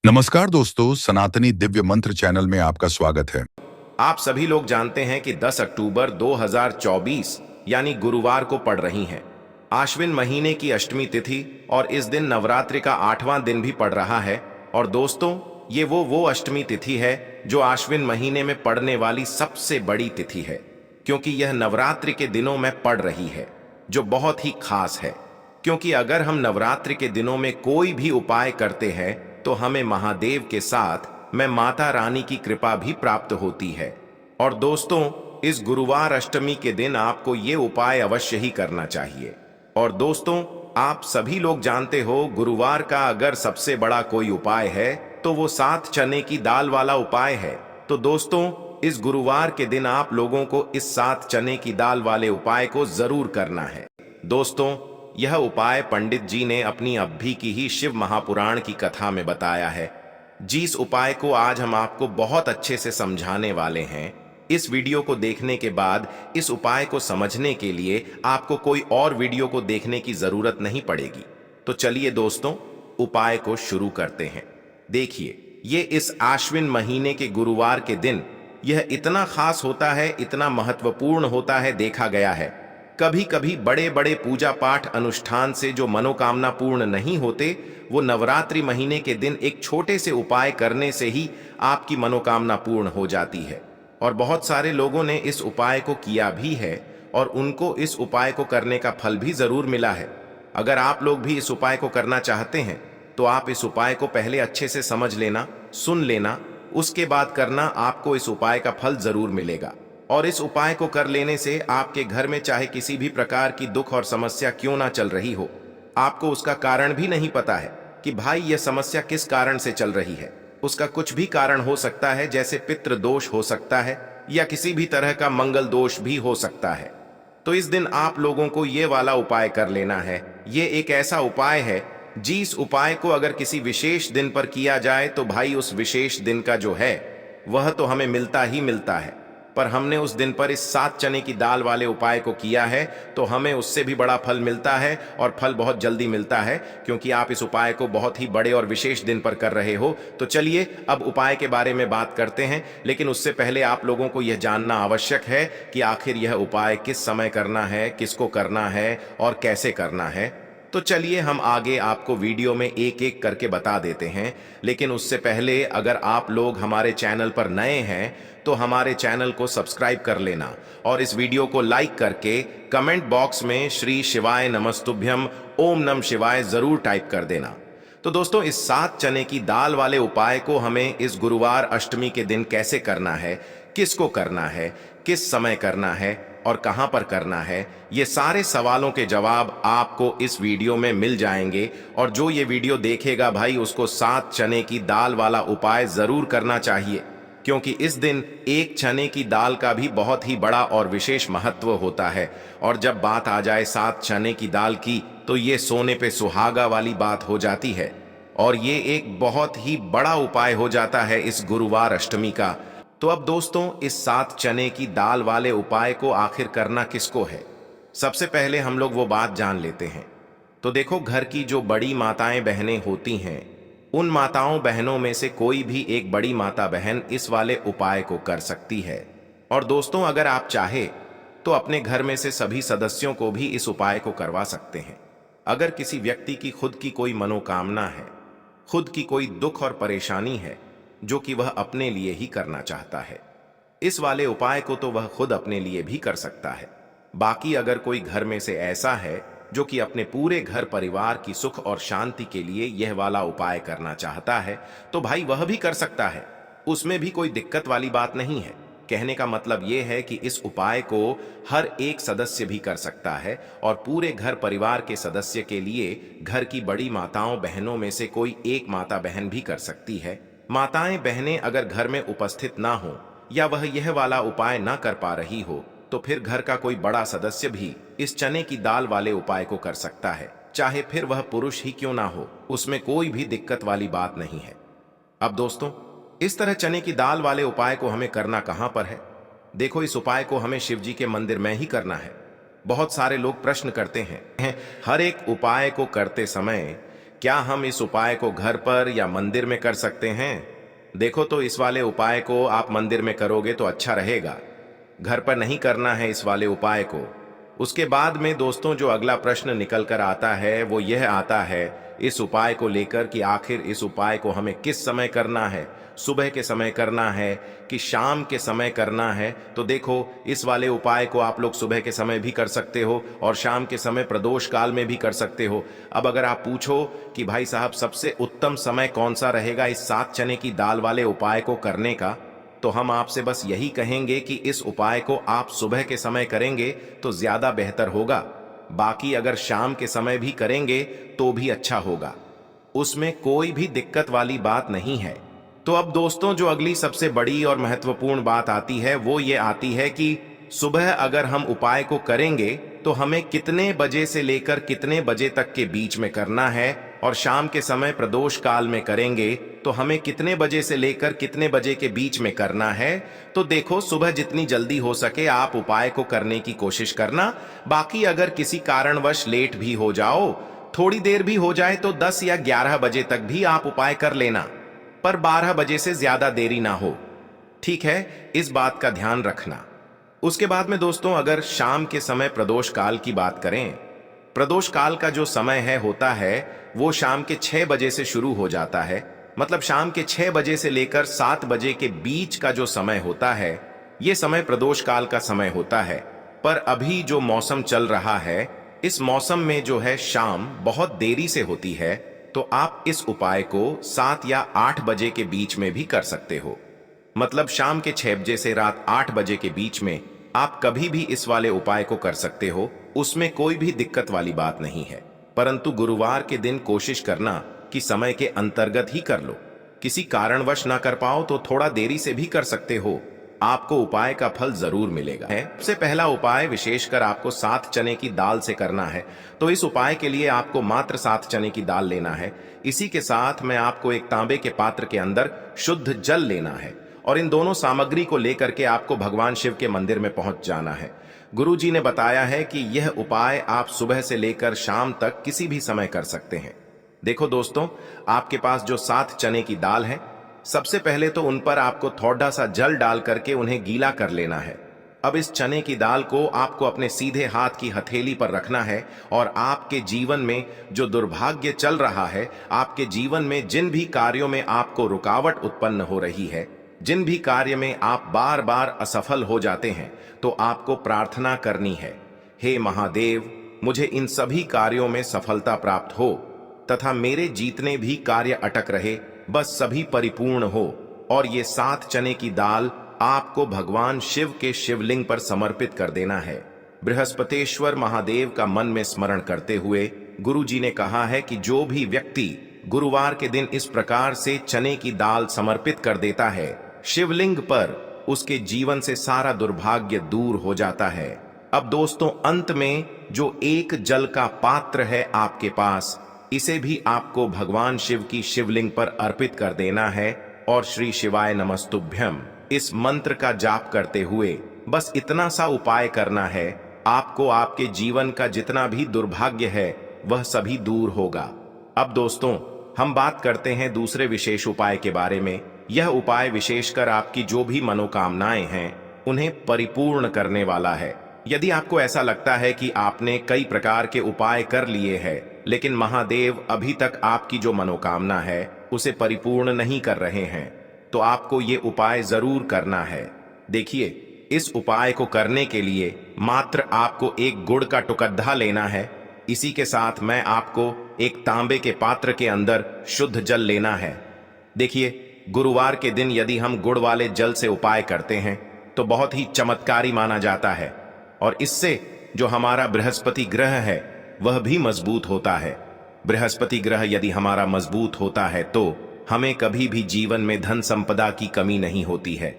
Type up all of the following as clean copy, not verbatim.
नमस्कार दोस्तों, सनातनी दिव्य मंत्र चैनल में आपका स्वागत है। आप सभी लोग जानते हैं कि 10 अक्टूबर 2024 यानी गुरुवार को पड़ रही हैं आश्विन महीने की अष्टमी तिथि और इस दिन नवरात्रि का 8वां दिन भी पड़ रहा है। और दोस्तों, ये वो अष्टमी तिथि है जो आश्विन महीने में पड़ने वाली सबसे बड़ी तिथि है, क्योंकि यह नवरात्रि के दिनों में पड़ रही है, जो बहुत ही खास है। क्योंकि अगर हम नवरात्रि के दिनों में कोई भी उपाय करते हैं तो हमें महादेव के साथ में माता रानी की कृपा भी प्राप्त होती है। और दोस्तों, इस गुरुवार अष्टमी के दिन आपको ये उपाय अवश्य ही करना चाहिए। और दोस्तों, आप सभी लोग जानते हो, गुरुवार का अगर सबसे बड़ा कोई उपाय है तो वो 7 चने की दाल वाला उपाय है। तो दोस्तों, इस गुरुवार के दिन आप लोगों को इस 7 चने की दाल वाले उपाय को जरूर करना है। दोस्तों, यह उपाय पंडित जी ने अपनी अभी की ही शिव महापुराण की कथा में बताया है। जिस उपाय को आज हम आपको बहुत अच्छे से समझाने वाले हैं, इस वीडियो को देखने के बाद इस उपाय को समझने के लिए आपको कोई और वीडियो को देखने की जरूरत नहीं पड़ेगी। तो चलिए दोस्तों, उपाय को शुरू करते हैं। देखिए, ये इस आश्विन महीने के गुरुवार के दिन यह इतना खास होता है, इतना महत्वपूर्ण होता है, देखा गया है कभी कभी बड़े बड़े पूजा पाठ अनुष्ठान से जो मनोकामना पूर्ण नहीं होते, वो नवरात्रि महीने के दिन एक छोटे से उपाय करने से ही आपकी मनोकामना पूर्ण हो जाती है। और बहुत सारे लोगों ने इस उपाय को किया भी है और उनको इस उपाय को करने का फल भी जरूर मिला है। अगर आप लोग भी इस उपाय को करना चाहते हैं तो आप इस उपाय को पहले अच्छे से समझ लेना, सुन लेना, उसके बाद करना, आपको इस उपाय का फल जरूर मिलेगा। और इस उपाय को कर लेने से आपके घर में चाहे किसी भी प्रकार की दुख और समस्या क्यों ना चल रही हो, आपको उसका कारण भी नहीं पता है कि भाई यह समस्या किस कारण से चल रही है। उसका कुछ भी कारण हो सकता है, जैसे पितृ दोष हो सकता है या किसी भी तरह का मंगल दोष भी हो सकता है। तो इस दिन आप लोगों को ये वाला उपाय कर लेना है। ये एक ऐसा उपाय है जिस उपाय को अगर किसी विशेष दिन पर किया जाए तो भाई उस विशेष दिन का जो है वह तो हमें मिलता ही मिलता है। पर हमने उस दिन पर इस 7 चने की दाल वाले उपाय को किया है तो हमें उससे भी बड़ा फल मिलता है, और फल बहुत जल्दी मिलता है, क्योंकि आप इस उपाय को बहुत ही बड़े और विशेष दिन पर कर रहे हो। तो चलिए अब उपाय के बारे में बात करते हैं, लेकिन उससे पहले आप लोगों को यह जानना आवश्यक है कि आखिर यह उपाय किस समय करना है, किसको करना है और कैसे करना है। तो चलिए हम आगे आपको वीडियो में एक एक करके बता देते हैं। लेकिन उससे पहले अगर आप लोग हमारे चैनल पर नए हैं तो हमारे चैनल को सब्सक्राइब कर लेना और इस वीडियो को लाइक करके कमेंट बॉक्स में श्री शिवाय नमस्तुभ्यम ओम नम शिवाय जरूर टाइप कर देना। तो दोस्तों, इस 7 चने की दाल वाले उपाय को हमें इस गुरुवार अष्टमी के दिन कैसे करना है, किसको करना है, किस समय करना है और कहां पर करना है, ये सारे सवालों के जवाब आपको इस वीडियो में मिल जाएंगे। और जो ये वीडियो देखेगा भाई, उसको 7 चने की दाल वाला उपाय जरूर करना चाहिए, क्योंकि इस दिन एक चने की दाल का भी बहुत ही बड़ा और विशेष महत्व होता है। और जब बात आ जाए 7 चने की दाल की, तो ये सोने पे सुहागा वाली बात हो जाती है और ये एक बहुत ही बड़ा उपाय हो जाता है इस गुरुवार अष्टमी का। तो अब दोस्तों, इस 7 चने की दाल वाले उपाय को आखिर करना किसको है, सबसे पहले हम लोग वो बात जान लेते हैं। तो देखो, घर की जो बड़ी माताएं बहनें होती हैं, उन माताओं बहनों में से कोई भी एक बड़ी माता बहन इस वाले उपाय को कर सकती है। और दोस्तों, अगर आप चाहे तो अपने घर में से सभी सदस्यों को भी इस उपाय को करवा सकते हैं। अगर किसी व्यक्ति की खुद की कोई मनोकामना है, खुद की कोई दुख और परेशानी है जो कि वह अपने लिए ही करना चाहता है, इस वाले उपाय को तो वह खुद अपने लिए भी कर सकता है। बाकी अगर कोई घर में से ऐसा है जो कि अपने पूरे घर परिवार की सुख और शांति के लिए यह वाला उपाय करना चाहता है, तो भाई वह भी कर सकता है। उसमें भी कोई दिक्कत वाली बात नहीं है। कहने का मतलब यह है कि इस उपाय को हर एक सदस्य भी कर सकता है और पूरे घर परिवार के सदस्य के लिए घर की बड़ी माताओं बहनों में से कोई एक माता बहन भी कर सकती है। माताएं बहनें अगर घर में उपस्थित ना हो या वह यह वाला उपाय ना कर पा रही हो, तो फिर घर का कोई बड़ा सदस्य भी इस चने की दाल वाले उपाय को कर सकता है, चाहे फिर वह पुरुष ही क्यों ना हो, उसमें कोई भी दिक्कत वाली बात नहीं है। अब दोस्तों, इस तरह चने की दाल वाले उपाय को हमें करना कहां पर है? देखो, इस उपाय को हमें शिव जी के मंदिर में ही करना है। बहुत सारे लोग प्रश्न करते हैं हर एक उपाय को करते समय क्या हम इस उपाय को घर पर या मंदिर में कर सकते हैं? देखो तो इस वाले उपाय को आप मंदिर में करोगे तो अच्छा रहेगा। घर पर नहीं करना है इस वाले उपाय को। उसके बाद में दोस्तों जो अगला प्रश्न निकल कर आता है वो यह आता है इस उपाय को लेकर कि आखिर इस उपाय को हमें किस समय करना है, सुबह के समय करना है कि शाम के समय करना है। तो देखो इस वाले उपाय को आप लोग सुबह के समय भी कर सकते हो और शाम के समय प्रदोष काल में भी कर सकते हो। अब अगर आप पूछो कि भाई साहब सबसे उत्तम समय कौन सा रहेगा इस 7 चने की दाल वाले उपाय को करने का, तो हम आपसे बस यही कहेंगे कि इस उपाय को आप सुबह के समय करेंगे तो ज्यादा बेहतर होगा। बाकी अगर शाम के समय भी करेंगे तो भी अच्छा होगा, उसमें कोई भी दिक्कत वाली बात नहीं है। तो अब दोस्तों जो अगली सबसे बड़ी और महत्वपूर्ण बात आती है वो ये आती है कि सुबह अगर हम उपाय को करेंगे तो हमें कितने बजे से लेकर कितने बजे तक के बीच में करना है, और शाम के समय प्रदोष काल में करेंगे तो हमें कितने बजे से लेकर कितने बजे के बीच में करना है। तो देखो सुबह जितनी जल्दी हो सके आप उपाय को करने की कोशिश करना। बाकी अगर किसी कारणवश लेट भी हो जाओ, थोड़ी देर भी हो जाए, तो 10 या 11 बजे तक भी आप उपाय कर लेना, पर 12 बजे से ज्यादा देरी ना हो। ठीक है, इस बात का ध्यान रखना। उसके बाद में दोस्तों अगर शाम के समय प्रदोष काल की बात करें, प्रदोष काल का जो समय है होता है वो शाम के 6 बजे से शुरू हो जाता है। मतलब शाम के 6 बजे से लेकर 7 बजे के बीच का जो समय होता है ये समय प्रदोष काल का समय होता है। पर अभी जो मौसम चल रहा है इस मौसम में जो है शाम बहुत देरी से होती है, तो आप इस उपाय को 7 या 8 बजे के बीच में भी कर सकते हो। मतलब शाम के 6 बजे से रात 8 बजे के बीच में आप कभी भी इस वाले उपाय को कर सकते हो, उसमें कोई भी दिक्कत वाली बात नहीं है। परंतु गुरुवार के दिन कोशिश करना कि समय के अंतर्गत ही कर लो। किसी कारणवश ना कर पाओ तो थोड़ा देरी से भी कर सकते हो, आपको उपाय का फल जरूर मिलेगा। सबसे पहला उपाय विशेषकर आपको 7 चने की दाल से करना है। तो इस उपाय के लिए आपको मात्र 7 चने की दाल लेना है। इसी के साथ में आपको एक तांबे के पात्र के अंदर शुद्ध जल लेना है और इन दोनों सामग्री को लेकर के आपको भगवान शिव के मंदिर में पहुंच जाना है। गुरु जी ने बताया है कि यह उपाय आप सुबह से लेकर शाम तक किसी भी समय कर सकते हैं। देखो दोस्तों, आपके पास जो 7 चने की दाल है, सबसे पहले तो उन पर आपको थोड़ा सा जल डाल करके उन्हें गीला कर लेना है। अब इस चने की दाल को आपको अपने सीधे हाथ की हथेली पर रखना है और आपके जीवन में जो दुर्भाग्य चल रहा है, आपके जीवन में जिन भी कार्यों में आपको रुकावट उत्पन्न हो रही है, जिन भी कार्य में आप बार बार असफल हो जाते हैं, तो आपको प्रार्थना करनी है, हे महादेव मुझे इन सभी कार्यों में सफलता प्राप्त हो तथा मेरे जीतने भी कार्य अटक रहे बस सभी परिपूर्ण हो। और ये 7 चने की दाल आपको भगवान शिव के शिवलिंग पर समर्पित कर देना है। बृहस्पतेश्वर महादेव का मन में स्मरण करते हुए गुरु जी ने कहा है कि जो भी व्यक्ति गुरुवार के दिन इस प्रकार से चने की दाल समर्पित कर देता है शिवलिंग पर, उसके जीवन से सारा दुर्भाग्य दूर हो जाता है। अब दोस्तों अंत में जो एक जल का पात्र है आपके पास, इसे भी आपको भगवान शिव की शिवलिंग पर अर्पित कर देना है और श्री शिवाय नमस्तुभ्यम इस मंत्र का जाप करते हुए बस इतना सा उपाय करना है। आपको आपके जीवन का जितना भी दुर्भाग्य है वह सभी दूर होगा। अब दोस्तों हम बात करते हैं दूसरे विशेष उपाय के बारे में। यह उपाय विशेषकर आपकी जो भी मनोकामनाएं हैं उन्हें परिपूर्ण करने वाला है। यदि आपको ऐसा लगता है कि आपने कई प्रकार के उपाय कर लिए हैं लेकिन महादेव अभी तक आपकी जो मनोकामना है उसे परिपूर्ण नहीं कर रहे हैं, तो आपको ये उपाय जरूर करना है। देखिए, इस उपाय को करने के लिए मात्र आपको एक गुड़ का टुकड़ा लेना है। इसी के साथ मैं आपको एक तांबे के पात्र के अंदर शुद्ध जल लेना है। देखिए, गुरुवार के दिन यदि हम गुड़ वाले जल से उपाय करते हैं तो बहुत ही चमत्कारी माना जाता है और इससे जो हमारा बृहस्पति ग्रह है वह भी मजबूत होता है। बृहस्पति ग्रह यदि हमारा मजबूत होता है तो हमें कभी भी जीवन में धन संपदा की कमी नहीं होती है।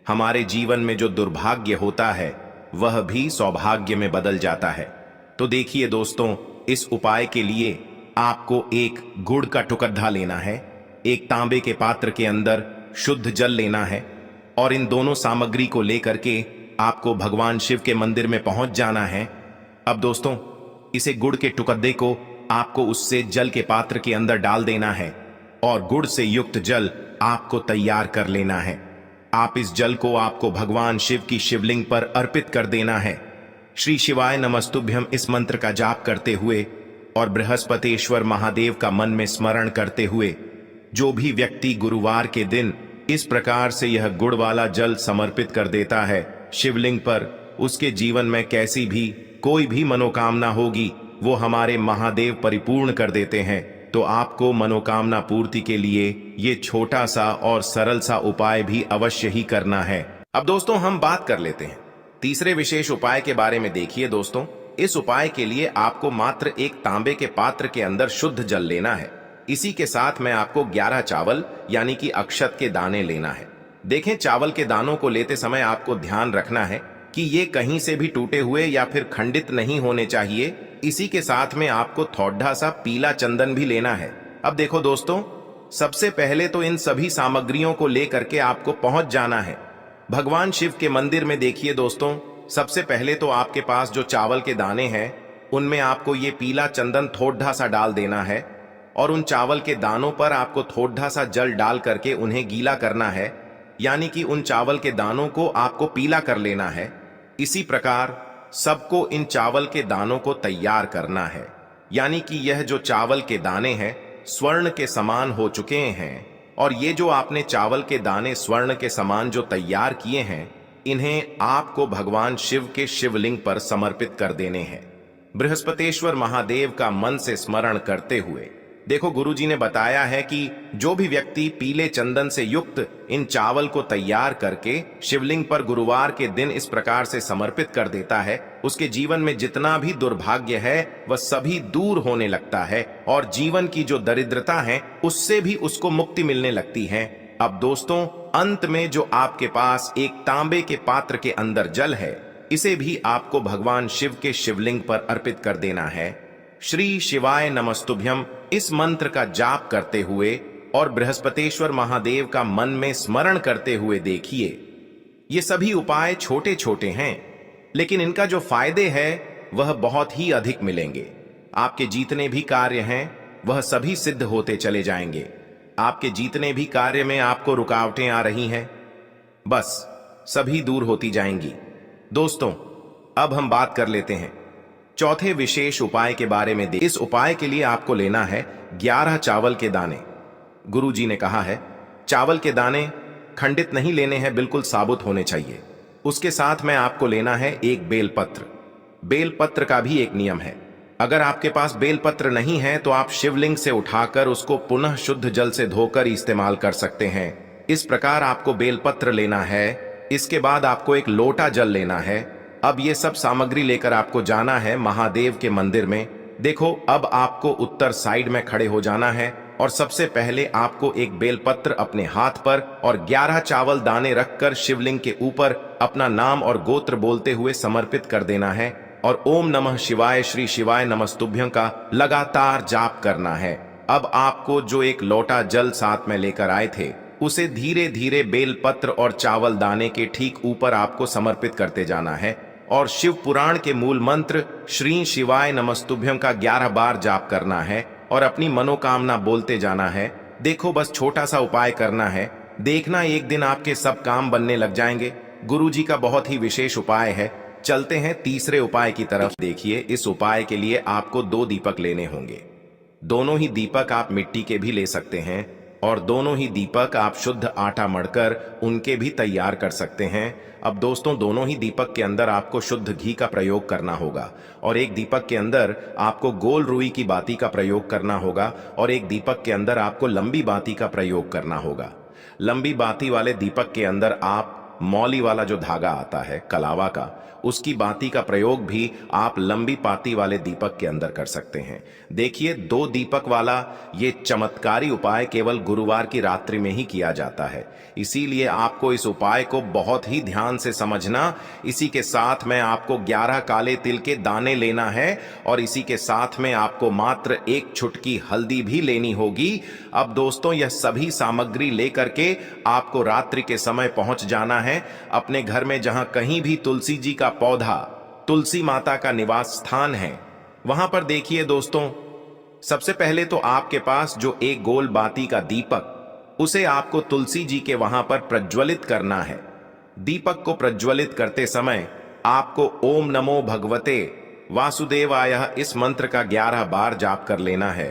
हमारे जीवन में जो दुर्भाग्य होता है वह भी सौभाग्य में बदल जाता है। तो देखिए दोस्तों, इस उपाय के लिए आपको एक गुड़ का टुकड़ा लेना है, एक तांबे के पात्र के अंदर शुद्ध जल लेना है और इन दोनों सामग्री को लेकर के आपको भगवान शिव के मंदिर में पहुंच जाना है। अब दोस्तों, इसे गुड़ के टुकड़े को आपको उससे जल के पात्र के अंदर डाल देना है और गुड़ से युक्त जल आपको तैयार कर लेना है। आप इस जल को आपको भगवान शिव की शिवलिंग पर अर्पित कर देना है। श्री शिवाय नमस्तुभ्यम इस मंत्र का जाप करते हुए और बृहस्पतेश्वर महादेव का मन में स्मरण करते हुए जो भी व्यक्ति गुरुवार के दिन इस प्रकार से यह गुड़ वाला जल समर्पित कर देता है शिवलिंग पर, उसके जीवन में कैसी भी कोई भी मनोकामना होगी वो हमारे महादेव परिपूर्ण कर देते हैं। तो आपको मनोकामना पूर्ति के लिए ये छोटा सा और सरल सा उपाय भी अवश्य ही करना है। अब दोस्तों हम बात कर लेते हैं तीसरे विशेष उपाय के बारे में। देखिए दोस्तों, इस उपाय के लिए आपको मात्र एक तांबे के पात्र के अंदर शुद्ध जल लेना है। इसी के साथ में आपको 11 चावल यानी कि अक्षत के दाने लेना है। देखें, चावल के दानों को लेते समय आपको ध्यान रखना है कि ये कहीं से भी टूटे हुए या फिर खंडित नहीं होने चाहिए। इसी के साथ में आपको थोड़ा सा पीला चंदन भी लेना है। अब देखो दोस्तों, सबसे पहले तो इन सभी सामग्रियों को लेकर के आपको पहुंच जाना है भगवान शिव के मंदिर में। देखिए दोस्तों, सबसे पहले तो आपके पास जो चावल के दाने हैं उनमें आपको ये पीला चंदन थोड़ा सा डाल देना है और उन चावल के दानों पर आपको थोड़ा सा जल डाल करके उन्हें गीला करना है, यानी कि उन चावल के दानों को आपको पीला कर लेना है। इसी प्रकार सबको इन चावल के दानों को तैयार करना है, यानी कि यह जो चावल के दाने हैं स्वर्ण के समान हो चुके हैं। और ये जो आपने चावल के दाने स्वर्ण के समान जो तैयार किए हैं, इन्हें आपको भगवान शिव के शिवलिंग पर समर्पित कर देने हैं बृहस्पतेश्वर महादेव का मन से स्मरण करते हुए। देखो, गुरुजी ने बताया है कि जो भी व्यक्ति पीले चंदन से युक्त इन चावल को तैयार करके शिवलिंग पर गुरुवार के दिन इस प्रकार से समर्पित कर देता है, उसके जीवन में जितना भी दुर्भाग्य है वह सभी दूर होने लगता है और जीवन की जो दरिद्रता है उससे भी उसको मुक्ति मिलने लगती है। अब दोस्तों, अंत में जो आपके पास एक तांबे के पात्र के अंदर जल है, इसे भी आपको भगवान शिव के शिवलिंग पर अर्पित कर देना है। श्री शिवाय नमस्तुभ्यम इस मंत्र का जाप करते हुए और बृहस्पतेश्वर महादेव का मन में स्मरण करते हुए देखिए, ये सभी उपाय छोटे छोटे हैं लेकिन इनका जो फायदे हैं वह बहुत ही अधिक मिलेंगे। आपके जितने भी कार्य हैं वह सभी सिद्ध होते चले जाएंगे। आपके जितने भी कार्य में आपको रुकावटें आ रही हैं, बस सभी दूर होती जाएंगी। दोस्तों, अब हम बात कर लेते हैं चौथे विशेष उपाय के बारे में। इस उपाय के लिए आपको लेना है 11 चावल के दाने। गुरुजी ने कहा है चावल के दाने खंडित नहीं लेने हैं, बिल्कुल साबुत होने चाहिए। उसके साथ में आपको लेना है एक बेलपत्र। बेलपत्र का भी एक नियम है, अगर आपके पास बेलपत्र नहीं है तो आप शिवलिंग से उठाकर उसको पुनः शुद्ध जल से धोकर इस्तेमाल कर सकते हैं। इस प्रकार आपको बेलपत्र लेना है। इसके बाद आपको एक लोटा जल लेना है। अब ये सब सामग्री लेकर आपको जाना है महादेव के मंदिर में। देखो, अब आपको उत्तर साइड में खड़े हो जाना है और सबसे पहले आपको एक बेलपत्र अपने हाथ पर और 11 चावल दाने रखकर शिवलिंग के ऊपर अपना नाम और गोत्र बोलते हुए समर्पित कर देना है और ओम नमः शिवाय श्री शिवाय नमस्तुभ्यं का लगातार जाप करना है। अब आपको जो एक लोटा जल साथ में लेकर आए थे उसे धीरे धीरे बेलपत्र और चावल दाने के ठीक ऊपर आपको समर्पित करते जाना है और शिव पुराण के मूल मंत्र श्री शिवाय नमस्तुभ्यं का 11 बार जाप करना है और अपनी मनोकामना बोलते जाना है। देखो, बस छोटा सा उपाय करना है, देखना एक दिन आपके सब काम बनने लग जाएंगे। गुरुजी का बहुत ही विशेष उपाय है। चलते हैं तीसरे उपाय की तरफ। देखिए, इस उपाय के लिए आपको 2 दीपक लेने होंगे। दोनों ही दीपक आप मिट्टी के भी ले सकते हैं और दोनों ही दीपक आप शुद्ध आटा मढ़कर उनके भी तैयार कर सकते हैं। अब दोस्तों, दोनों ही दीपक के अंदर आपको शुद्ध घी का प्रयोग करना होगा और एक दीपक के अंदर आपको गोल रुई की बाती का प्रयोग करना होगा और एक दीपक के अंदर आपको लंबी बाती का प्रयोग करना होगा। लंबी बाती वाले दीपक के अंदर आप मौली वाला जो धागा आता है कलावा का, उसकी बाती का प्रयोग भी आप लंबी पाती वाले दीपक के अंदर कर सकते हैं। देखिए, 2 दीपक वाला ये चमत्कारी उपाय केवल गुरुवार की रात्रि में ही किया जाता है, इसीलिए आपको इस उपाय को बहुत ही ध्यान से समझना। इसी के साथ में आपको 11 काले तिल के दाने लेना है और इसी के साथ में आपको मात्र 1 चुटकी हल्दी भी लेनी होगी। अब दोस्तों, यह सभी सामग्री लेकर के आपको रात्रि के समय पहुंच जाना है अपने घर में, जहां कहीं भी तुलसी जी का पौधा, तुलसी माता का निवास स्थान है, वहां पर देखिए दोस्तों सबसे पहले तो आपके पास जो एक गोल बाती का दीपक, उसे आपको तुलसी जी के वहां पर प्रज्वलित करना है। दीपक को प्रज्वलित करते समय आपको ओम नमो भगवते वासुदेवाय इस मंत्र का 11 बार जाप कर लेना है।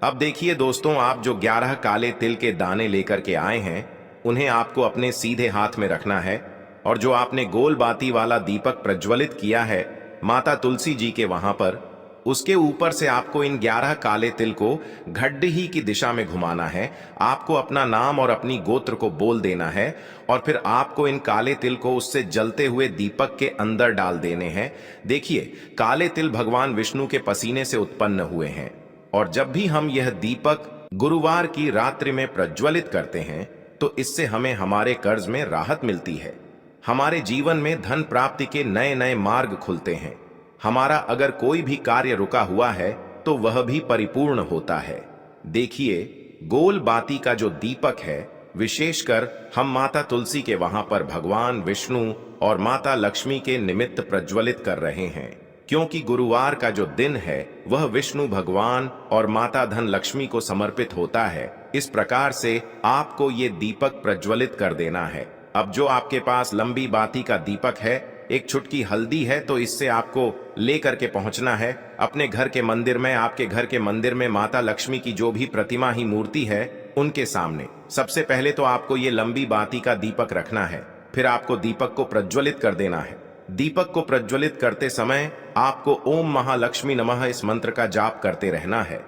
अब देखिए दोस्तों, आप जो 11 काले तिल के दाने लेकर के आए हैं, उन्हें आपको अपने सीधे हाथ में रखना है और जो आपने गोल बाती वाला दीपक प्रज्वलित किया है माता तुलसी जी के वहां पर, उसके ऊपर से आपको इन 11 काले तिल को घड्डी की दिशा में घुमाना है। आपको अपना नाम और अपनी गोत्र को बोल देना है और फिर आपको इन काले तिल को उससे जलते हुए दीपक के अंदर डाल देने हैं। देखिए, काले तिल भगवान विष्णु के पसीने से उत्पन्न हुए हैं और जब भी हम यह दीपक गुरुवार की रात्रि में प्रज्वलित करते हैं तो इससे हमें हमारे कर्ज में राहत मिलती है। हमारे जीवन में धन प्राप्ति के नए नए मार्ग खुलते हैं। हमारा अगर कोई भी कार्य रुका हुआ है तो वह भी परिपूर्ण होता है। देखिए, गोल बाती का जो दीपक है, विशेषकर हम माता तुलसी के वहां पर भगवान विष्णु और माता लक्ष्मी के निमित्त प्रज्वलित कर रहे हैं, क्योंकि गुरुवार का जो दिन है वह विष्णु भगवान और माता धन लक्ष्मी को समर्पित होता है। इस प्रकार से आपको ये दीपक प्रज्वलित कर देना है। अब जो आपके पास लंबी बाती का दीपक है, एक छुटकी हल्दी है, तो इससे आपको लेकर के पहुंचना है अपने घर के मंदिर में। आपके घर के मंदिर में माता लक्ष्मी की जो भी प्रतिमा ही मूर्ति है, उनके सामने सबसे पहले तो आपको ये लंबी बाती का दीपक रखना है। फिर आपको दीपक को प्रज्वलित कर देना है। दीपक को प्रज्वलित करते समय आपको ओम महालक्ष्मी नमः इस मंत्र का जाप करते रहना है।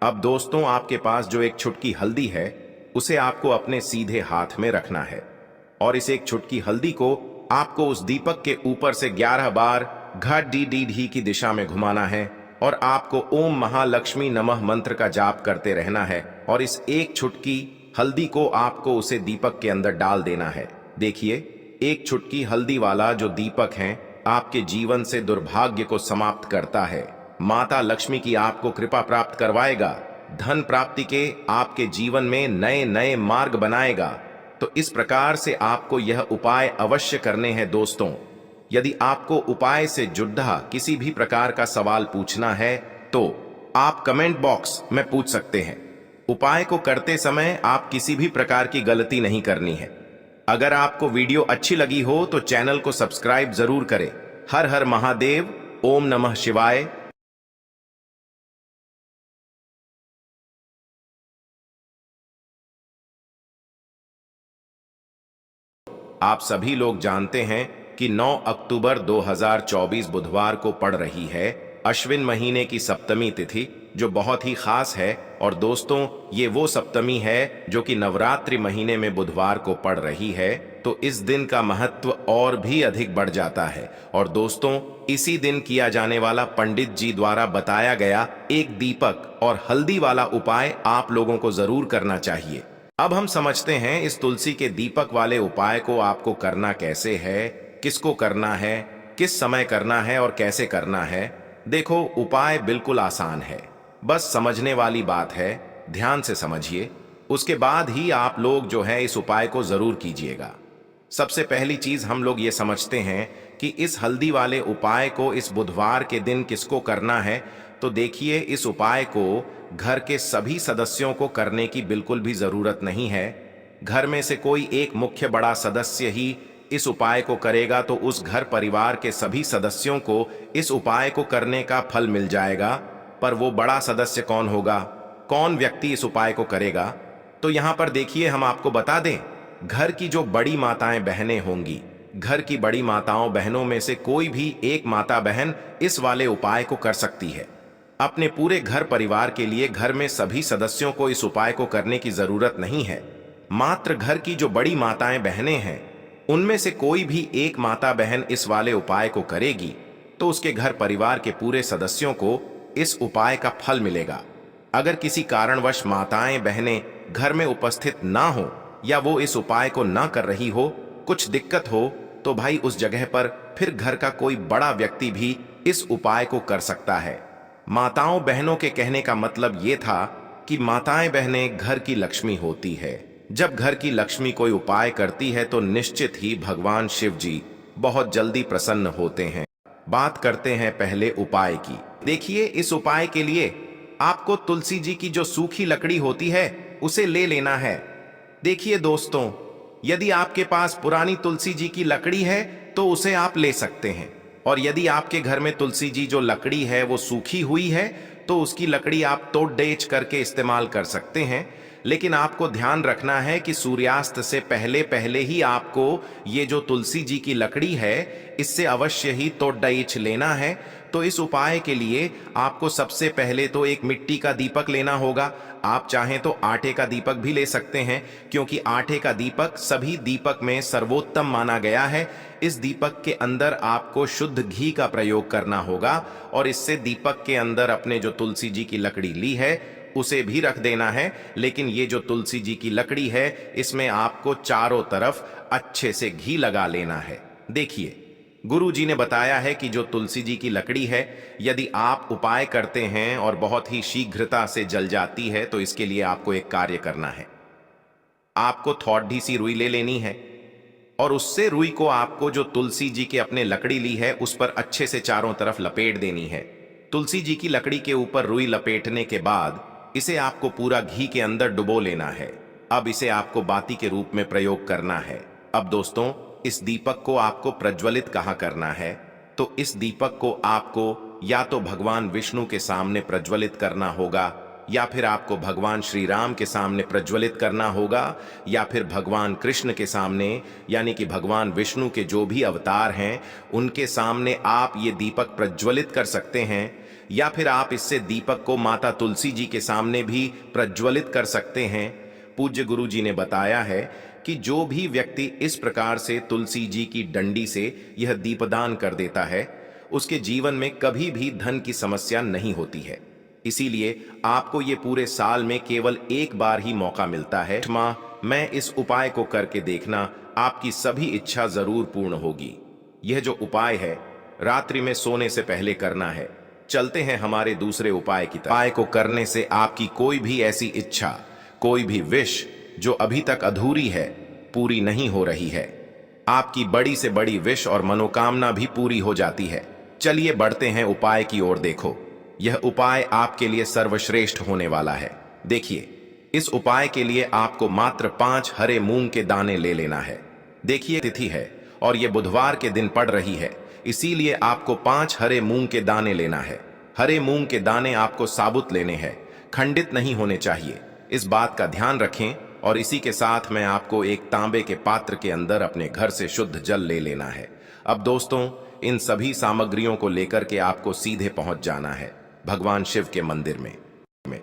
अब दोस्तों, आपके पास जो एक छुटकी हल्दी है, उसे आपको अपने सीधे हाथ में रखना है और इस एक छुटकी हल्दी को आपको उस दीपक के ऊपर से 11 बार घड़ी की दिशा में घुमाना है और आपको ओम महालक्ष्मी नमः मंत्र का जाप करते रहना है और इस एक छुटकी हल्दी को आपको उसे दीपक के अंदर डाल देना है। देखिए, एक छुटकी हल्दी वाला जो दीपक है आपके जीवन से दुर्भाग्य को समाप्त करता है। माता लक्ष्मी की आपको कृपा प्राप्त करवाएगा, धन प्राप्ति के आपके जीवन में नए नए मार्ग बनाएगा। तो इस प्रकार से आपको यह उपाय अवश्य करने हैं दोस्तों। यदि आपको उपाय से जुड़ा किसी भी प्रकार का सवाल पूछना है तो आप कमेंट बॉक्स में पूछ सकते हैं। उपाय को करते समय आप किसी भी प्रकार की गलती नहीं करनी है। अगर आपको वीडियो अच्छी लगी हो तो चैनल को सब्सक्राइब जरूर करें। हर हर महादेव, ओम नमः शिवाय। आप सभी लोग जानते हैं कि 9 अक्टूबर 2024 बुधवार को पड़ रही है अश्विन महीने की सप्तमी तिथि, जो बहुत ही खास है। और दोस्तों, ये वो सप्तमी है जो कि नवरात्रि महीने में बुधवार को पड़ रही है, तो इस दिन का महत्व और भी अधिक बढ़ जाता है। और दोस्तों, इसी दिन किया जाने वाला पंडित जी द्वारा बताया गया एक दीपक और हल्दी वाला उपाय आप लोगों को जरूर करना चाहिए। अब हम समझते हैं इस तुलसी के दीपक वाले उपाय को आपको करना कैसे है, किसको करना है, किस समय करना है और कैसे करना है। देखो, उपाय बिल्कुल आसान है, बस समझने वाली बात है। ध्यान से समझिए, उसके बाद ही आप लोग जो है इस उपाय को जरूर कीजिएगा। सबसे पहली चीज हम लोग ये समझते हैं कि इस हल्दी वाले उपाय को इस बुधवार के दिन किसको करना है। तो देखिए, इस उपाय को घर के सभी सदस्यों को करने की बिल्कुल भी जरूरत नहीं है। घर में से कोई एक मुख्य बड़ा सदस्य ही इस उपाय को करेगा तो उस घर परिवार के सभी सदस्यों को इस उपाय को करने का फल मिल जाएगा। पर वो बड़ा सदस्य कौन होगा, कौन व्यक्ति इस उपाय को करेगा? तो यहां पर देखिए, हम आपको बता दें, घर की जो बड़ी माताएं बहनें होंगी, घर की बड़ी माताओं बहनों में से कोई भी एक माता बहन इस वाले उपाय को कर सकती है। अपने पूरे घर परिवार के लिए घर में सभी सदस्यों को इस उपाय को करने की जरूरत नहीं है। मात्र घर की जो बड़ी माताएं बहनें हैं, उनमें से कोई भी एक माता बहन इस वाले उपाय को करेगी तो उसके घर परिवार के पूरे सदस्यों को इस उपाय का फल मिलेगा। अगर किसी कारणवश माताएं बहनें घर में उपस्थित ना हो या वो इस उपाय को ना कर रही हो, कुछ दिक्कत हो, तो भाई उस जगह पर फिर घर का कोई बड़ा व्यक्ति भी इस उपाय को कर सकता है। माताओं बहनों के कहने का मतलब ये था कि माताएं बहनें घर की लक्ष्मी होती है। जब घर की लक्ष्मी कोई उपाय करती है तो निश्चित ही भगवान शिव जी बहुत जल्दी प्रसन्न होते हैं। बात करते हैं पहले उपाय की। देखिए, इस उपाय के लिए आपको तुलसी जी की जो सूखी लकड़ी होती है उसे ले लेना है। देखिए दोस्तों, यदि आपके पास पुरानी तुलसी जी की लकड़ी है तो उसे आप ले सकते हैं, और यदि आपके घर में तुलसी जी जो लकड़ी है वो सूखी हुई है तो उसकी लकड़ी आप तोड़ डेच करके इस्तेमाल कर सकते हैं। लेकिन आपको ध्यान रखना है कि सूर्यास्त से पहले पहले ही आपको ये जो तुलसी जी की लकड़ी है इससे अवश्य ही तोड़ डेच लेना है। तो इस उपाय के लिए आपको सबसे पहले तो एक मिट्टी का दीपक लेना होगा। आप चाहें तो आटे का दीपक भी ले सकते हैं, क्योंकि आटे का दीपक सभी दीपक में सर्वोत्तम माना गया है। इस दीपक के अंदर आपको शुद्ध घी का प्रयोग करना होगा, और इससे दीपक के अंदर अपने जो तुलसी जी की लकड़ी ली है उसे भी रख देना है। लेकिन ये जो तुलसी जी की लकड़ी है इसमें आपको चारों तरफ अच्छे से घी लगा लेना है। देखिए, गुरु जी ने बताया है कि जो तुलसी जी की लकड़ी है यदि आप उपाय करते हैं और बहुत ही शीघ्रता से जल जाती है तो इसके लिए आपको एक कार्य करना है। आपको थोड़ी सी रुई ले लेनी है, और उससे रुई को आपको जो तुलसी जी के अपने लकड़ी ली है उस पर अच्छे से चारों तरफ लपेट देनी है। तुलसी जी की लकड़ी के ऊपर रुई लपेटने के बाद इसे आपको पूरा घी के अंदर डुबो लेना है। अब इसे आपको बाती के रूप में प्रयोग करना है। अब दोस्तों, इस दीपक को आपको प्रज्वलित कहाँ करना है? तो इस दीपक को आपको या तो भगवान विष्णु के सामने प्रज्वलित करना होगा, या फिर आपको भगवान श्री राम के सामने प्रज्वलित करना होगा, या फिर भगवान कृष्ण के सामने, यानी कि भगवान विष्णु के जो भी अवतार हैं उनके सामने आप ये दीपक प्रज्वलित कर सकते हैं। या फिर आप इससे दीपक को माता तुलसी जी के सामने भी प्रज्वलित कर सकते हैं। पूज्य गुरु जी ने बताया है कि जो भी व्यक्ति इस प्रकार से तुलसी जी की डंडी से यह दीपदान कर देता है उसके जीवन में कभी भी धन की समस्या नहीं होती है। इसीलिए आपको ये पूरे साल में केवल एक बार ही मौका मिलता है। माँ, मैं इस उपाय को करके देखना, आपकी सभी इच्छा जरूर पूर्ण होगी। यह जो उपाय है रात्रि में सोने से पहले करना है। चलते हैं हमारे दूसरे उपाय की तरफ। उपाय को करने से आपकी कोई भी ऐसी इच्छा, कोई भी विश जो अभी तक अधूरी है, पूरी नहीं हो रही है। आपकी बड़ी से बड़ी विश और मनोकामना भी पूरी हो जाती है। चलिए बढ़ते हैं उपाय की ओर। देखो, यह उपाय आपके लिए सर्वश्रेष्ठ होने वाला है। देखिए, इस उपाय के लिए आपको मात्र 5 हरे मूंग के दाने ले लेना है। देखिए, तिथि है और यह बुधवार के दिन पड़ रही है, इसीलिए आपको 5 हरे मूंग के दाने लेना है। हरे मूंग के दाने आपको साबुत लेने हैं, खंडित नहीं होने चाहिए। इस बात का ध्यान रखें। और इसी के साथ मैं आपको एक तांबे के पात्र के अंदर अपने घर से शुद्ध जल ले लेना है। अब दोस्तों, इन सभी सामग्रियों को लेकर के आपको सीधे पहुंच जाना है भगवान शिव के मंदिर में।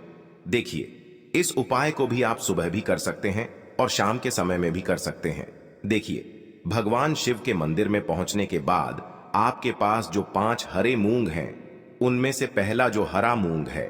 देखिए, इस उपाय को भी आप सुबह भी कर सकते हैं और शाम के समय में भी कर सकते हैं। देखिए, भगवान शिव के मंदिर में पहुंचने के बाद आपके पास जो 5 हरे मूंग हैं उनमें से पहला जो हरा मूंग है,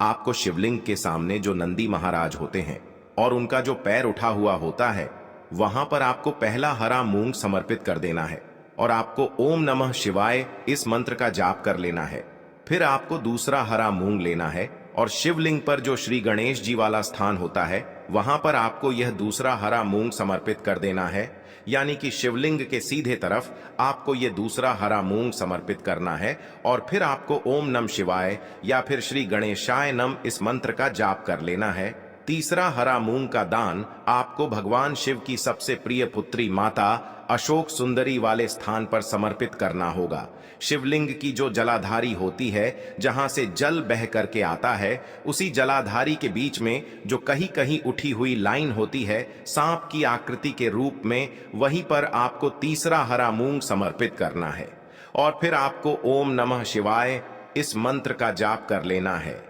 आपको शिवलिंग के सामने जो नंदी महाराज होते हैं और उनका जो पैर उठा हुआ होता है वहां पर आपको पहला हरा मूंग समर्पित कर देना है, और आपको ओम नमः शिवाय इस मंत्र का जाप कर लेना है। फिर आपको दूसरा हरा मूंग लेना है और शिवलिंग पर जो श्री गणेश जी वाला स्थान होता है वहां पर आपको यह दूसरा हरा मूंग समर्पित कर देना है। यानी कि शिवलिंग के सीधे तरफ आपको यह दूसरा हरा मूंग समर्पित करना है, और फिर आपको ओम नमः शिवाय या फिर श्री गणेशाय नम इस मंत्र का जाप कर लेना है। तीसरा हरा मूंग का दान आपको भगवान शिव की सबसे प्रिय पुत्री माता अशोक सुंदरी वाले स्थान पर समर्पित करना होगा। शिवलिंग की जो जलाधारी होती है, जहां से जल बह करके आता है, उसी जलाधारी के बीच में जो कहीं कहीं उठी हुई लाइन होती है सांप की आकृति के रूप में, वहीं पर आपको तीसरा हरा मूंग समर्पित करना है। और फिर आपको ओम नमः शिवाय इस मंत्र का जाप कर लेना है।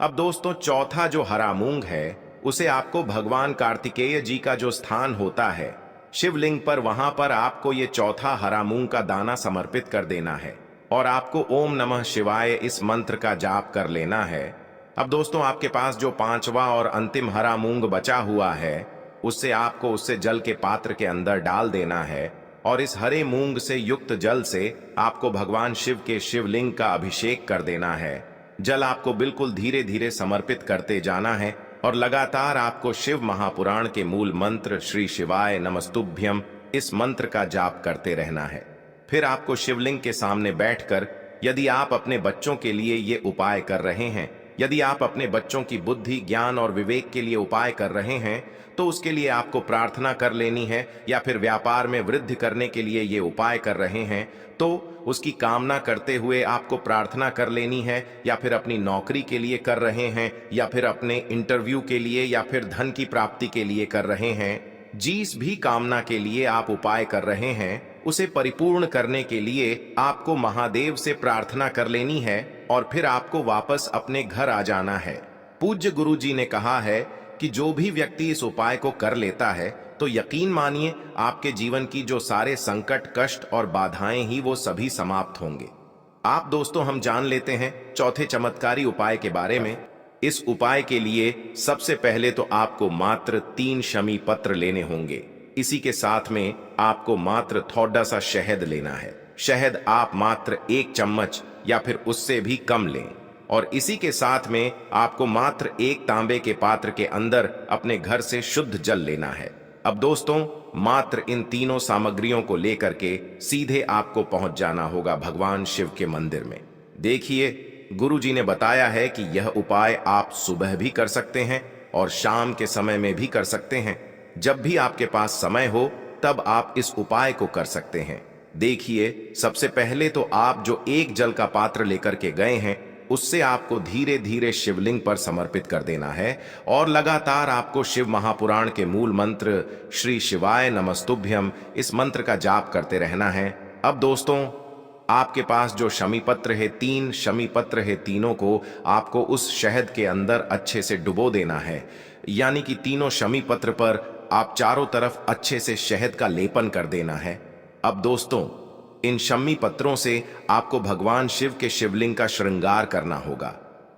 अब दोस्तों, चौथा जो हरा मूंग है उसे आपको भगवान कार्तिकेय जी का जो स्थान होता है शिवलिंग पर, वहां पर आपको ये चौथा हरा मूंग का दाना समर्पित कर देना है, और आपको ओम नमः शिवाय इस मंत्र का जाप कर लेना है। अब दोस्तों, आपके पास जो 5वां और अंतिम हरा मूंग बचा हुआ है उससे आपको उससे जल के पात्र के अंदर डाल देना है, और इस हरे मूंग से युक्त जल से आपको भगवान शिव के शिवलिंग का अभिषेक कर देना है। जल आपको बिल्कुल धीरे धीरे समर्पित करते जाना है, और लगातार आपको शिव महापुराण के मूल मंत्र श्री शिवाय नमस्तुभ्यम इस मंत्र का जाप करते रहना है। फिर आपको शिवलिंग के सामने बैठकर, यदि आप अपने बच्चों के लिए ये उपाय कर रहे हैं यदि आप अपने बच्चों की बुद्धि, ज्ञान और विवेक के लिए उपाय कर रहे हैं तो उसके लिए आपको प्रार्थना कर लेनी है, या फिर व्यापार में वृद्धि करने के लिए ये उपाय कर रहे हैं तो उसकी कामना करते हुए आपको प्रार्थना कर लेनी है, या फिर अपनी नौकरी के लिए कर रहे हैं, या फिर अपने इंटरव्यू के लिए, या फिर धन की प्राप्ति के लिए कर रहे हैं, जिस भी कामना के लिए आप उपाय कर रहे हैं उसे परिपूर्ण करने के लिए आपको महादेव से प्रार्थना कर लेनी है और फिर आपको वापस अपने घर आ जाना है। पूज्य गुरु जी ने कहा है कि जो भी व्यक्ति इस उपाय को कर लेता है तो यकीन मानिए आपके जीवन की जो सारे संकट, कष्ट और बाधाएं ही वो सभी समाप्त होंगे। आप दोस्तों, हम जान लेते हैं चौथे चमत्कारी उपाय के बारे में। इस उपाय के लिए सबसे पहले तो आपको मात्र 3 शमी पत्र लेने होंगे। इसी के साथ में आपको मात्र थोड़ा सा शहद लेना है। शहद आप मात्र 1 चम्मच या फिर उससे भी कम लें, और इसी के साथ में आपको मात्र 1 तांबे के पात्र के अंदर अपने घर से शुद्ध जल लेना है। अब दोस्तों, मात्र इन तीनों सामग्रियों को लेकर के सीधे आपको पहुंच जाना होगा भगवान शिव के मंदिर में। देखिए, गुरु जी ने बताया है कि यह उपाय आप सुबह भी कर सकते हैं और शाम के समय में भी कर सकते हैं। जब भी आपके पास समय हो तब आप इस उपाय को कर सकते हैं। देखिए, सबसे पहले तो आप जो 1 जल का पात्र लेकर के गए हैं उससे आपको धीरे धीरे शिवलिंग पर समर्पित कर देना है, और लगातार आपको शिव महापुराण के मूल मंत्र श्री शिवाय नमस्तुभ्यम इस मंत्र का जाप करते रहना है। अब दोस्तों, आपके पास जो शमी पत्र है, 3 शमी पत्र है, तीनों को आपको उस शहद के अंदर अच्छे से डुबो देना है। यानी कि तीनों शमी पत्र पर आप चारों तरफ अच्छे से शहद का लेपन कर देना है। अब दोस्तों, इन शमी पत्रों से आपको भगवान शिव के शिवलिंग का श्रृंगार करना होगा।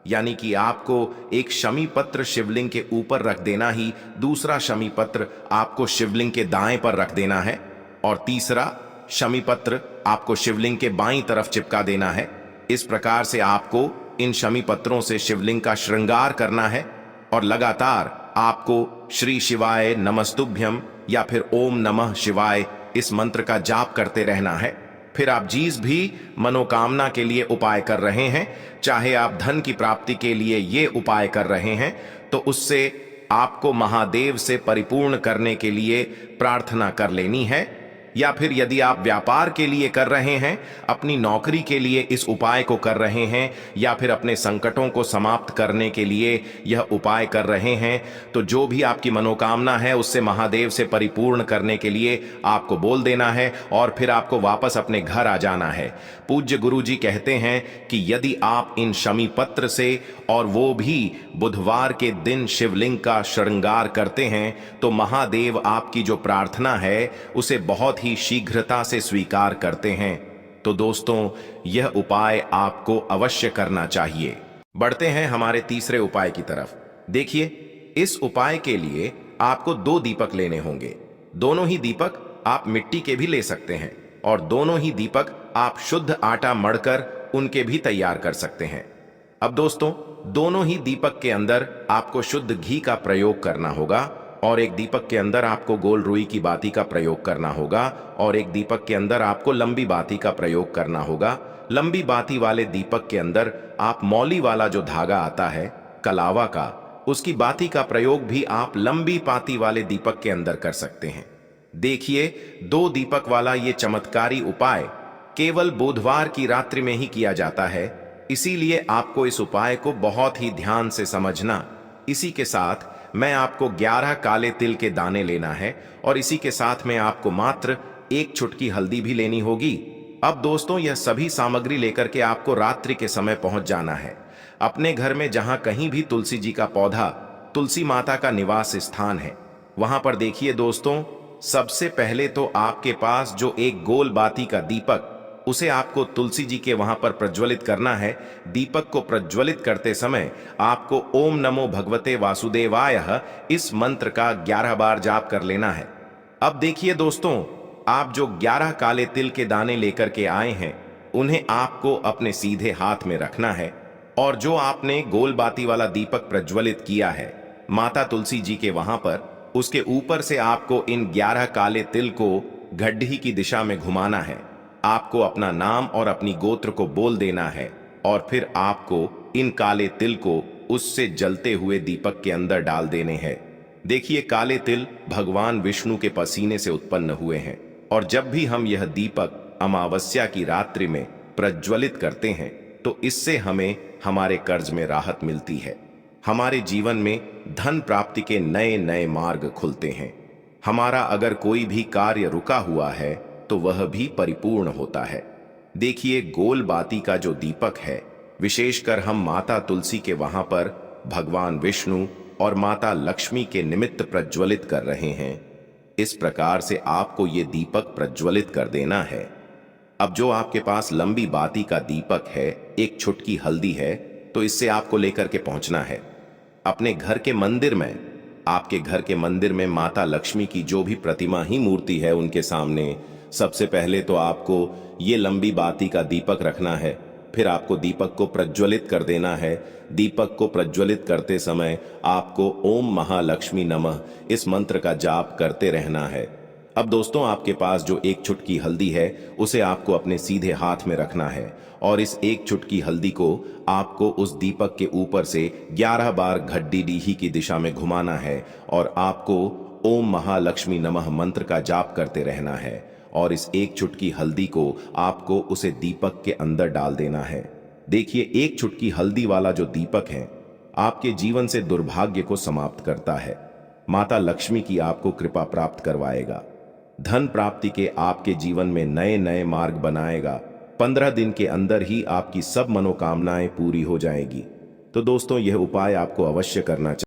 यानी कि आपको एक शमी पत्र शिवलिंग के ऊपर रख देना ही, दूसरा शमी पत्र आपको शिवलिंग के दाएं पर रख देना है, और तीसरा शमी पत्र आपको शिवलिंग के बाईं तरफ चिपका देना है। इस प्रकार से आपको इन शमी पत्रों से शिवलिंग का श्रृंगार करना है, और लगातार आपको श्री शिवाय नमस्तुभ्यम या फिर ओम नमः शिवाय इस मंत्र का जाप करते रहना है। फिर आप जिस भी मनोकामना के लिए उपाय कर रहे हैं, चाहे आप धन की प्राप्ति के लिए ये उपाय कर रहे हैं, तो उससे आपको महादेव से परिपूर्ण करने के लिए प्रार्थना कर लेनी है। या फिर यदि आप व्यापार के लिए कर रहे हैं, अपनी नौकरी के लिए इस उपाय को कर रहे हैं, या फिर अपने संकटों को समाप्त करने के लिए यह उपाय कर रहे हैं, तो जो भी आपकी मनोकामना है उससे महादेव से परिपूर्ण करने के लिए आपको बोल देना है, और फिर आपको वापस अपने घर आ जाना है। पूज्य गुरु जी कहते हैं कि यदि आप इन शमी पत्र से, और वो भी बुधवार के दिन, शिवलिंग का श्रृंगार करते हैं तो महादेव आपकी जो प्रार्थना है उसे बहुत ही शीघ्रता से स्वीकार करते हैं। तो दोस्तों, यह उपाय आपको अवश्य करना चाहिए। बढ़ते हैं हमारे तीसरे उपाय की तरफ। देखिए, इस उपाय के लिए आपको 2 दीपक लेने होंगे। दोनों ही दीपक आप मिट्टी के भी ले सकते हैं, और दोनों ही दीपक आप शुद्ध आटा मढ़कर उनके भी तैयार कर सकते हैं। अब दोस्तों, दोनों ही दीपक के अंदर आपको शुद्ध घी का प्रयोग करना होगा, और एक दीपक के अंदर आपको गोल रुई की बाती का प्रयोग करना होगा, और एक दीपक के अंदर आपको लंबी बाती का प्रयोग करना होगा। लंबी बाती वाले दीपक के अंदर आप मौली वाला जो धागा आता है कलावा का, उसकी बाती का प्रयोग भी आप लंबी बाती वाले दीपक के अंदर कर सकते हैं। देखिए, 2 दीपक वाला ये चमत्कारी उपाय केवल बुधवार की रात्रि में ही किया जाता है, इसीलिए आपको इस उपाय को बहुत ही ध्यान से समझना। इसी के साथ मैं आपको 11 काले तिल के दाने लेना है, और इसी के साथ में आपको मात्र 1 चुटकी हल्दी भी लेनी होगी। अब दोस्तों, यह सभी सामग्री लेकर के आपको रात्रि के समय पहुंच जाना है अपने घर में, जहां कहीं भी तुलसी जी का पौधा, तुलसी माता का निवास स्थान है, वहां पर देखिए दोस्तों, सबसे पहले तो आपके पास जो एक गोल बाती का दीपक, उसे आपको तुलसी जी के वहां पर प्रज्वलित करना है। दीपक को प्रज्वलित करते समय आपको ओम नमो भगवते वासुदेवाय इस मंत्र का 11 बार जाप कर लेना है। अब देखिए दोस्तों, आप जो 11 काले तिल के दाने लेकर के आए हैं, उन्हें आपको अपने सीधे हाथ में रखना है, और जो आपने गोल बाती वाला दीपक प्रज्वलित किया है माता तुलसी जी के वहां पर, उसके ऊपर से आपको इन 11 काले तिल को गड्ढी की दिशा में घुमाना है। आपको अपना नाम और अपनी गोत्र को बोल देना है, और फिर आपको इन काले तिल को उससे जलते हुए दीपक के अंदर डाल देने हैं। देखिए, काले तिल भगवान विष्णु के पसीने से उत्पन्न हुए हैं और जब भी हम यह दीपक अमावस्या की रात्रि में प्रज्वलित करते हैं तो इससे हमें हमारे कर्ज में राहत मिलती है। हमारे जीवन में धन प्राप्ति के नए नए मार्ग खुलते हैं। हमारा अगर कोई भी कार्य रुका हुआ है तो वह भी परिपूर्ण होता है। देखिए, गोल बाती का जो दीपक है, विशेषकर हम माता तुलसी के वहां पर भगवान विष्णु और माता लक्ष्मी के निमित्त प्रज्वलित कर रहे हैं। इस प्रकार से आपको ये दीपक प्रज्वलित कर देना है। अब जो आपके पास लंबी बाती का दीपक है, एक छुटकी हल्दी है, तो इससे आपको लेकर के पहुंचना है अपने घर के मंदिर में। आपके घर के मंदिर में माता लक्ष्मी की जो भी प्रतिमा ही मूर्ति है, उनके सामने सबसे पहले तो आपको ये लंबी बाती का दीपक रखना है। फिर आपको दीपक को प्रज्वलित कर देना है। दीपक को प्रज्वलित करते समय आपको ओम महालक्ष्मी नमः इस मंत्र का जाप करते रहना है। अब दोस्तों, आपके पास जो एक चुटकी हल्दी है, उसे आपको अपने सीधे हाथ में रखना है और इस एक चुटकी हल्दी को आपको उस दीपक के ऊपर से 11 बार घड्डी डीही की दिशा में घुमाना है और आपको ओम महालक्ष्मी नमः मंत्र का जाप करते रहना है और इस एक चुटकी हल्दी को आपको उसे दीपक के अंदर डाल देना है। देखिए, एक चुटकी हल्दी वाला जो दीपक है, आपके जीवन से दुर्भाग्य को समाप्त करता है। माता लक्ष्मी की आपको कृपा प्राप्त करवाएगा। धन प्राप्ति के आपके जीवन में नए नए मार्ग बनाएगा। 15 दिन के अंदर ही आपकी सब मनोकामनाएं पूरी हो जाएगी। तो दोस्तों, यह उपाय आपको अवश्य करना चाहिए।